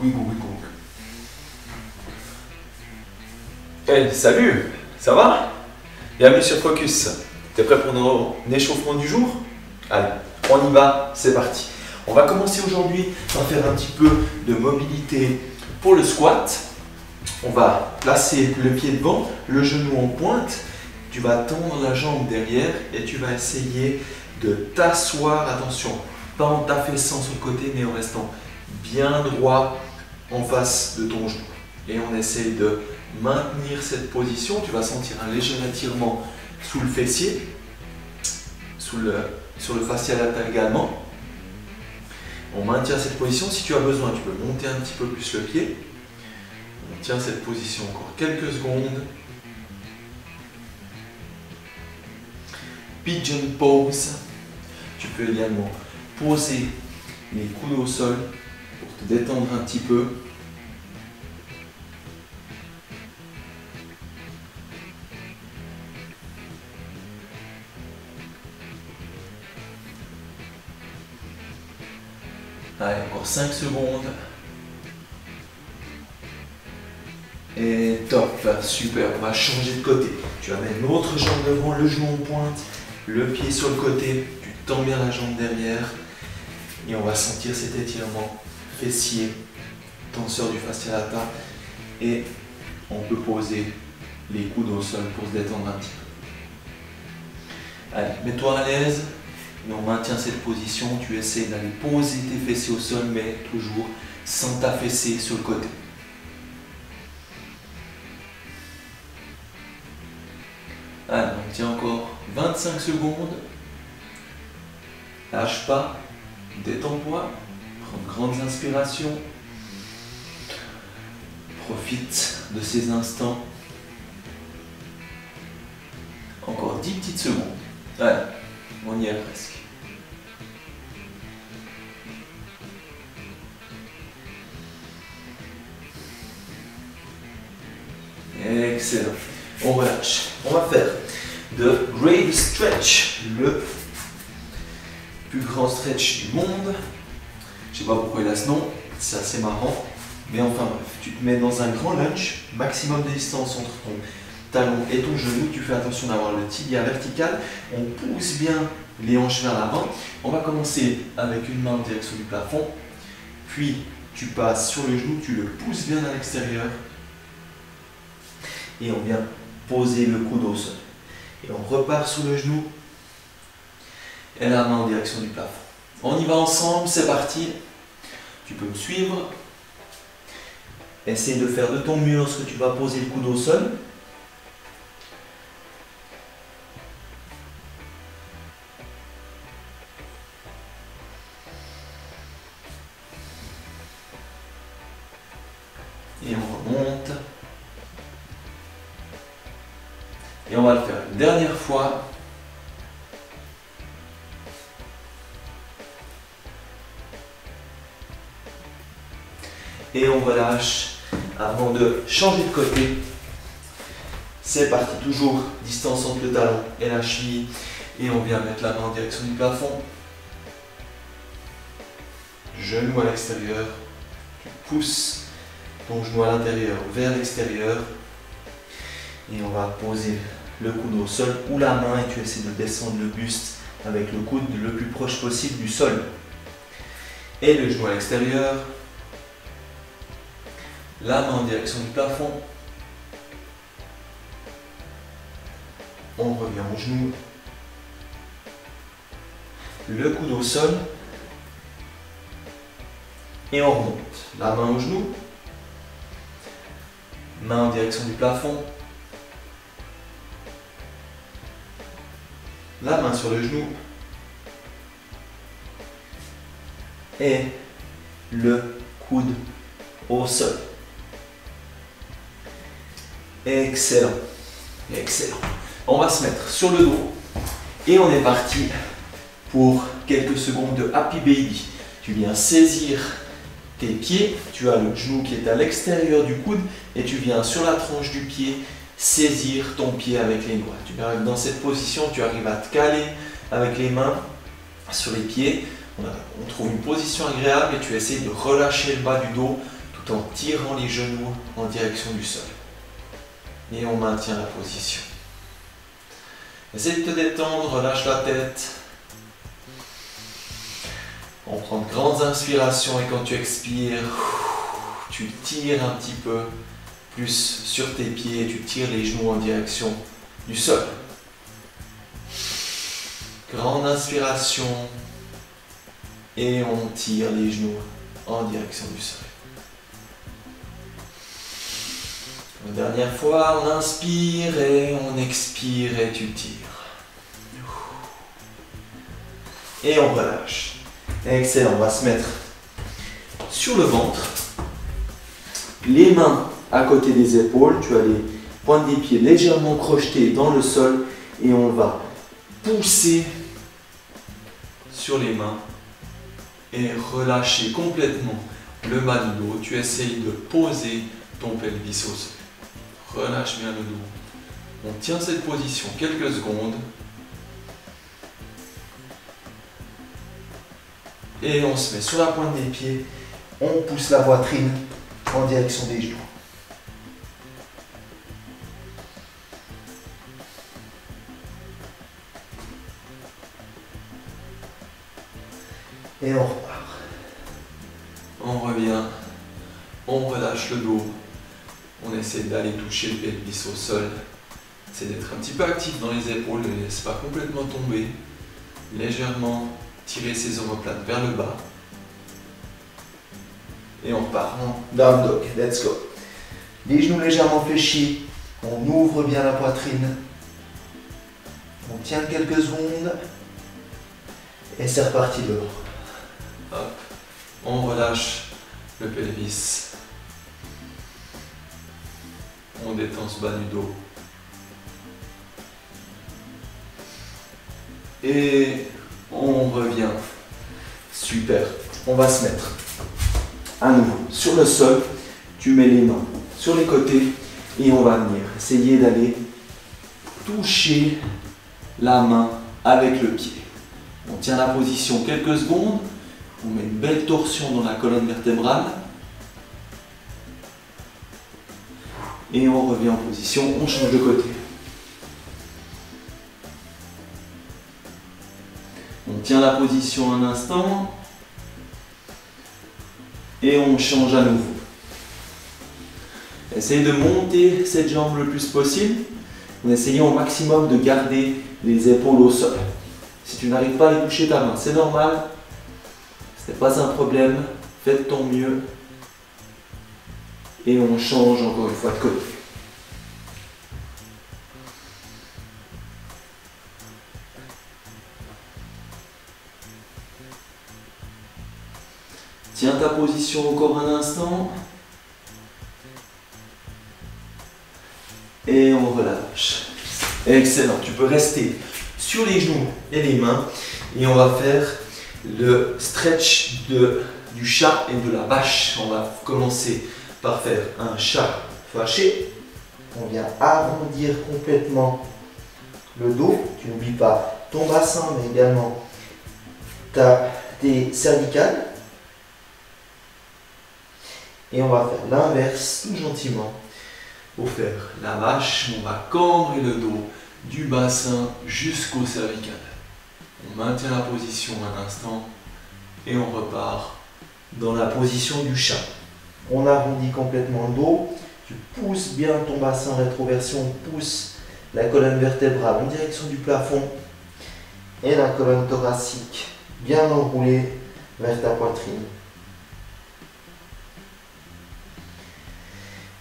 wiggle, wiggle. Hey, salut, ça va? Bienvenue sur Focus. T'es prêt pour notre échauffement du jour? Allez, on y va, c'est parti. On va commencer aujourd'hui par faire un petit peu de mobilité pour le squat. On va placer le pied devant, le genou en pointe. Tu vas tendre la jambe derrière et tu vas essayer de t'asseoir, attention, pas en t'affaissant sur le côté, mais en restant bien droit en face de ton genou. Et on essaye de maintenir cette position. Tu vas sentir un léger étirement sous le fessier, sur le fascia latéral également. On maintient cette position. Si tu as besoin, tu peux monter un petit peu plus le pied. On tient cette position encore quelques secondes. Pigeon pose. Tu peux également poser les coudes au sol pour te détendre un petit peu. Allez, encore 5 secondes. Et top, super, on va changer de côté. Tu amènes l'autre jambe devant, le genou en pointe, le pied sur le côté, tu tends bien la jambe derrière. Et on va sentir cet étirement fessier, tenseur du fascia lata. Et on peut poser les coudes au sol pour se détendre un petit peu. Allez, mets-toi à l'aise. Et on maintient cette position, tu essaies d'aller poser tes fessiers au sol, mais toujours sans t'affaisser sur le côté. Allez, on tient encore 25 secondes. Lâche pas, détends-toi, prends de grandes inspirations. Profite de ces instants. Encore 10 petites secondes. Allez, on y est presque. Excellent. On relâche. On va faire de Grave Stretch, le plus grand stretch du monde. Je sais pas pourquoi il a ce nom, c'est assez marrant. Mais enfin bref, tu te mets dans un grand lunge, maximum de distance entre ton talon et ton genou. Tu fais attention d'avoir le tibia vertical. On pousse bien les hanches vers l'avant. On va commencer avec une main en direction du plafond. Puis tu passes sur le genou, tu le pousses bien à l'extérieur. Et on vient poser le coude au sol. Et on repart sur le genou. Et la main en direction du plafond. On y va ensemble, c'est parti. Tu peux me suivre. Essaye de faire de ton mieux lorsque tu vas poser le coude au sol. Et on remonte. Et on va le faire une dernière fois. Et on relâche avant de changer de côté. C'est parti, toujours distance entre le talon et la cheville. Et on vient mettre la main en direction du plafond. Genou à l'extérieur. Tu pousses ton genou à l'intérieur vers l'extérieur. Et on va poser le coude au sol ou la main et tu essaies de descendre le buste avec le coude le plus proche possible du sol. Et le genou à l'extérieur. La main en direction du plafond. On revient au genou. Le coude au sol. Et on remonte. La main au genou. Main en direction du plafond. La main sur le genou. Et le coude au sol. Excellent. Excellent. On va se mettre sur le dos. Et on est parti pour quelques secondes de Happy Baby. Tu viens saisir tes pieds. Tu as le genou qui est à l'extérieur du coude. Et tu viens sur la tranche du pied saisir ton pied avec les doigts. Tu arrives dans cette position, tu arrives à te caler avec les mains sur les pieds. On trouve une position agréable et tu essaies de relâcher le bas du dos tout en tirant les genoux en direction du sol. Et on maintient la position. Essaye de te détendre, relâche la tête. On prend de grandes inspirations et quand tu expires, tu tires un petit peu plus sur tes pieds et tu tires les genoux en direction du sol. Grande inspiration et on tire les genoux en direction du sol. Une dernière fois, on inspire et on expire et tu tires. Et on relâche. Excellent, on va se mettre sur le ventre. Les mains à côté des épaules, tu as les pointes des pieds légèrement crochetés dans le sol et on va pousser sur les mains et relâcher complètement le bas du dos. Tu essayes de poser ton pelvis au sol. Relâche bien le dos. On tient cette position quelques secondes. Et on se met sur la pointe des pieds. On pousse la poitrine en direction des genoux. Et on repart. On revient. On relâche le dos. On essaie d'aller toucher le pelvis au sol. C'est d'être un petit peu actif dans les épaules. Ne laisse pas complètement tomber. Légèrement tirer ses omoplates vers le bas. Et on part en down dog. Let's go. Les genoux légèrement fléchis. On ouvre bien la poitrine. On tient quelques secondes. Et c'est reparti dehors. Hop. On relâche le pelvis. On détend ce bas du dos. Et on revient. Super. On va se mettre à nouveau sur le sol. Tu mets les mains sur les côtés et on va venir essayer d'aller toucher la main avec le pied. On tient la position quelques secondes. On met une belle torsion dans la colonne vertébrale. Et on revient en position, on change de côté. On tient la position un instant. Et on change à nouveau. Essayez de monter cette jambe le plus possible. En essayant au maximum de garder les épaules au sol. Si tu n'arrives pas à aller toucher ta main, c'est normal. Ce n'est pas un problème. Fais de ton mieux. Et on change encore une fois de côté. Tiens ta position encore un instant. Et on relâche. Excellent. Tu peux rester sur les genoux et les mains. Et on va faire le stretch du chat et de la vache. On va commencer par faire un chat fâché. On vient arrondir complètement le dos. Tu n'oublies pas ton bassin, mais également tes cervicales. Et on va faire l'inverse tout gentiment. Pour faire la vache, on va cambrer le dos du bassin jusqu'au cervical. On maintient la position un instant et on repart dans la position du chat. On arrondit complètement le dos, tu pousses bien ton bassin rétroversion, pousse la colonne vertébrale en direction du plafond et la colonne thoracique bien enroulée vers ta poitrine.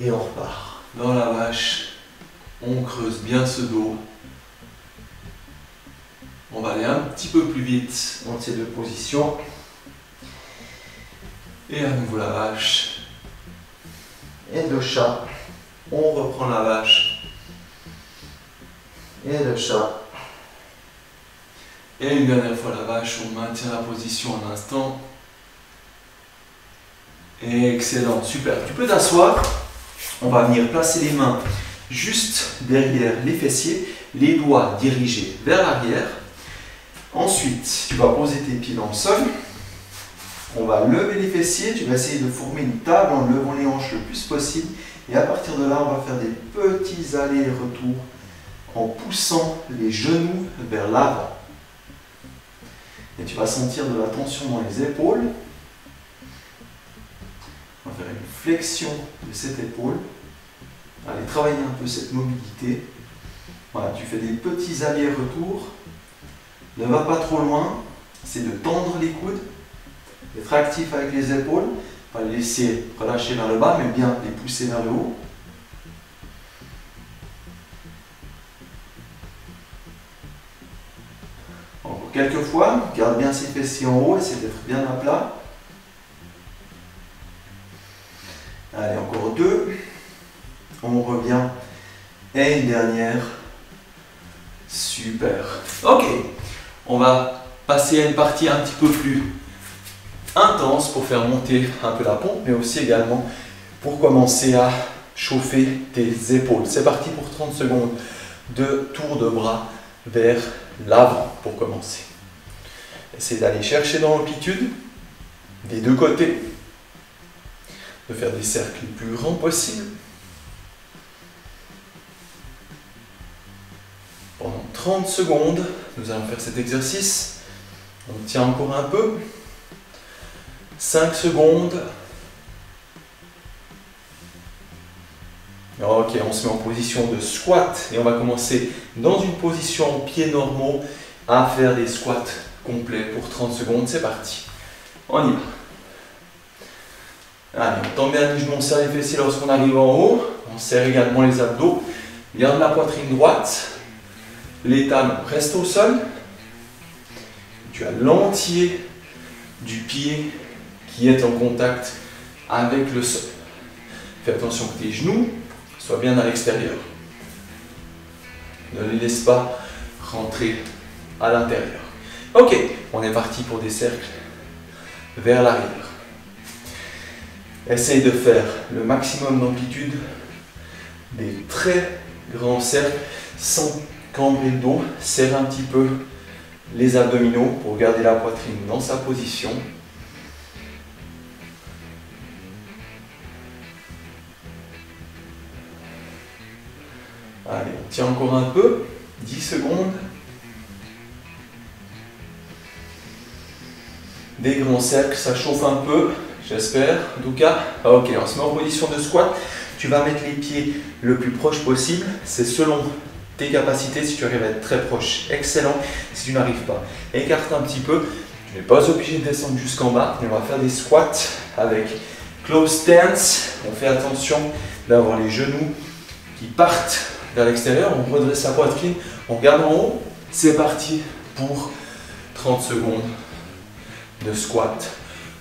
Et on repart. Dans la vache, on creuse bien ce dos. On va aller un petit peu plus vite entre ces deux positions. Et à nouveau la vache. Et le chat. On reprend la vache. Et le chat. Et une dernière fois la vache, on maintient la position un instant. Excellent, super. Tu peux t'asseoir. On va venir placer les mains juste derrière les fessiers, les doigts dirigés vers l'arrière. Ensuite, tu vas poser tes pieds dans le sol. On va lever les fessiers, tu vas essayer de former une table en levant les hanches le plus possible. Et à partir de là, on va faire des petits allers-retours en poussant les genoux vers l'avant. Et tu vas sentir de la tension dans les épaules. On va faire une flexion de cette épaule. Allez, travailler un peu cette mobilité. Voilà, tu fais des petits allers-retours. Ne va pas trop loin. C'est de tendre les coudes, d'être actif avec les épaules. Pas les laisser relâcher vers le bas, mais bien les pousser vers le haut. Encore quelques fois, garde bien ses fessiers en haut, essaie d'être bien à plat. Allez, encore 2. On revient. Et une dernière. Super. Ok, on va passer à une partie un petit peu plus intense pour faire monter un peu la pompe, mais aussi également pour commencer à chauffer tes épaules. C'est parti pour 30 secondes de tour de bras vers l'avant pour commencer. Essayez d'aller chercher dans l'amplitude des deux côtés, de faire des cercles les plus grands possibles. Pendant 30 secondes, nous allons faire cet exercice. On tient encore un peu. 5 secondes. Ok, on se met en position de squat et on va commencer dans une position en pieds normaux à faire des squats complets pour 30 secondes. C'est parti. On y va. Allez, on tend bien les genoux, on serre les fessiers lorsqu'on arrive en haut. On serre également les abdos. Garde la poitrine droite. Les talons restent au sol. Tu as l'entier du pied qui est en contact avec le sol. Fais attention que tes genoux soient bien à l'extérieur. Ne les laisse pas rentrer à l'intérieur. Ok, on est parti pour des cercles vers l'arrière. Essaye de faire le maximum d'amplitude, des très grands cercles sans cambrer le dos. Serre un petit peu les abdominaux pour garder la poitrine dans sa position. Allez, on tient encore un peu, 10 secondes. Des grands cercles, ça chauffe un peu, j'espère. En tout cas, ok, on se met en position de squat. Tu vas mettre les pieds le plus proche possible. C'est selon tes capacités. Si tu arrives à être très proche, excellent. Si tu n'arrives pas, écarte un petit peu. Tu n'es pas obligé de descendre jusqu'en bas. Mais on va faire des squats avec close stance. On fait attention d'avoir les genoux qui partent vers l'extérieur. On redresse sa poitrine. On regarde en haut. C'est parti pour 30 secondes de squat.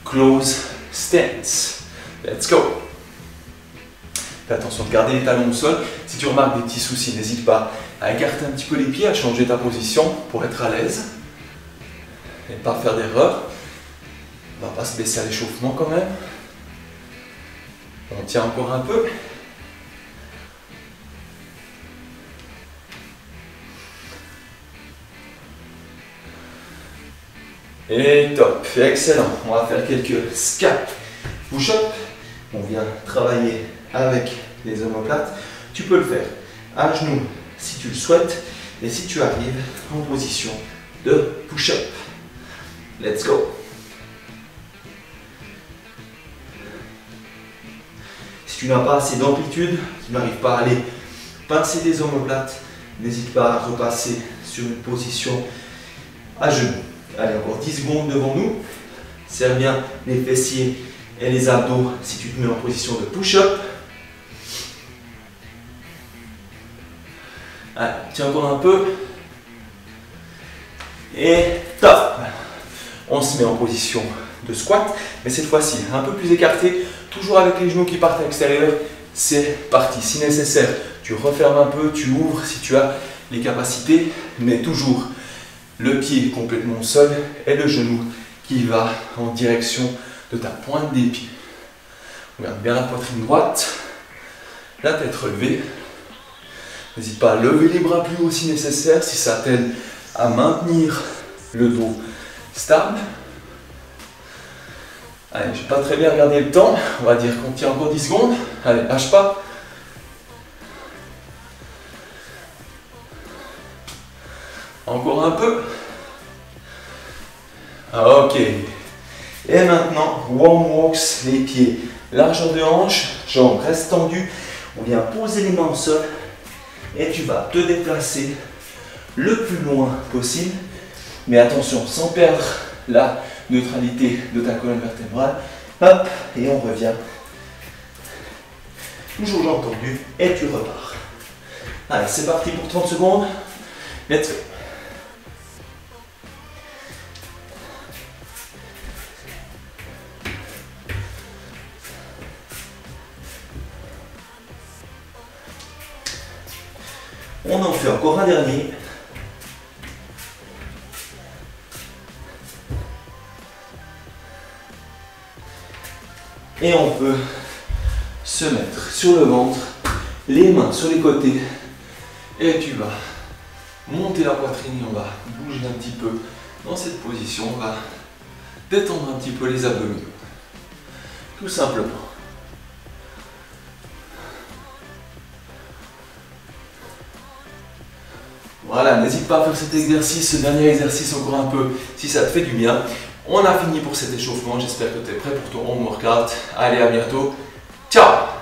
Close stance. Let's go. Fais attention de garder les talons au sol. Si tu remarques des petits soucis, n'hésite pas à écarter un petit peu les pieds, à changer ta position pour être à l'aise et pas faire d'erreur. On ne va pas se baisser à l'échauffement quand même. On tient encore un peu. Et top, excellent. On va faire quelques scap push-up. On vient travailler avec les omoplates. Tu peux le faire à genoux si tu le souhaites et si tu arrives en position de push-up. Let's go. Si tu n'as pas assez d'amplitude, tu n'arrives pas à aller pincer des omoplates, n'hésite pas à repasser sur une position à genoux. Allez, encore 10 secondes devant nous. Serre bien les fessiers et les abdos si tu te mets en position de push-up. Allez, tiens encore un peu. Et top. On se met en position de squat, mais cette fois-ci un peu plus écarté, toujours avec les genoux qui partent à l'extérieur. C'est parti. Si nécessaire, tu refermes un peu, tu ouvres si tu as les capacités, mais toujours le pied complètement au sol et le genou qui va en direction de ta pointe des pieds. On garde bien la poitrine droite, la tête relevée. N'hésite pas à lever les bras plus haut si nécessaire, si ça t'aide à maintenir le dos stable. Allez, je n'ai pas très bien regardé le temps. On va dire qu'on tient encore 10 secondes. Allez, lâche pas. Encore un peu. Ok. Et maintenant, warm walks, les pieds, largeur de hanche, jambes restent tendues. On vient poser les mains au sol et tu vas te déplacer le plus loin possible. Mais attention, sans perdre la neutralité de ta colonne vertébrale. Hop, et on revient. Toujours jambes tendues et tu repars. Allez, c'est parti pour 30 secondes. Let's go. On en fait encore un dernier. Et on peut se mettre sur le ventre, les mains sur les côtés. Et tu vas monter la poitrine et on va bouger un petit peu dans cette position. On va détendre un petit peu les abdominaux. Tout simplement. Voilà, n'hésite pas à faire cet exercice, ce dernier exercice encore un peu si ça te fait du bien. On a fini pour cet échauffement, j'espère que tu es prêt pour ton home workout. Allez, à bientôt. Ciao!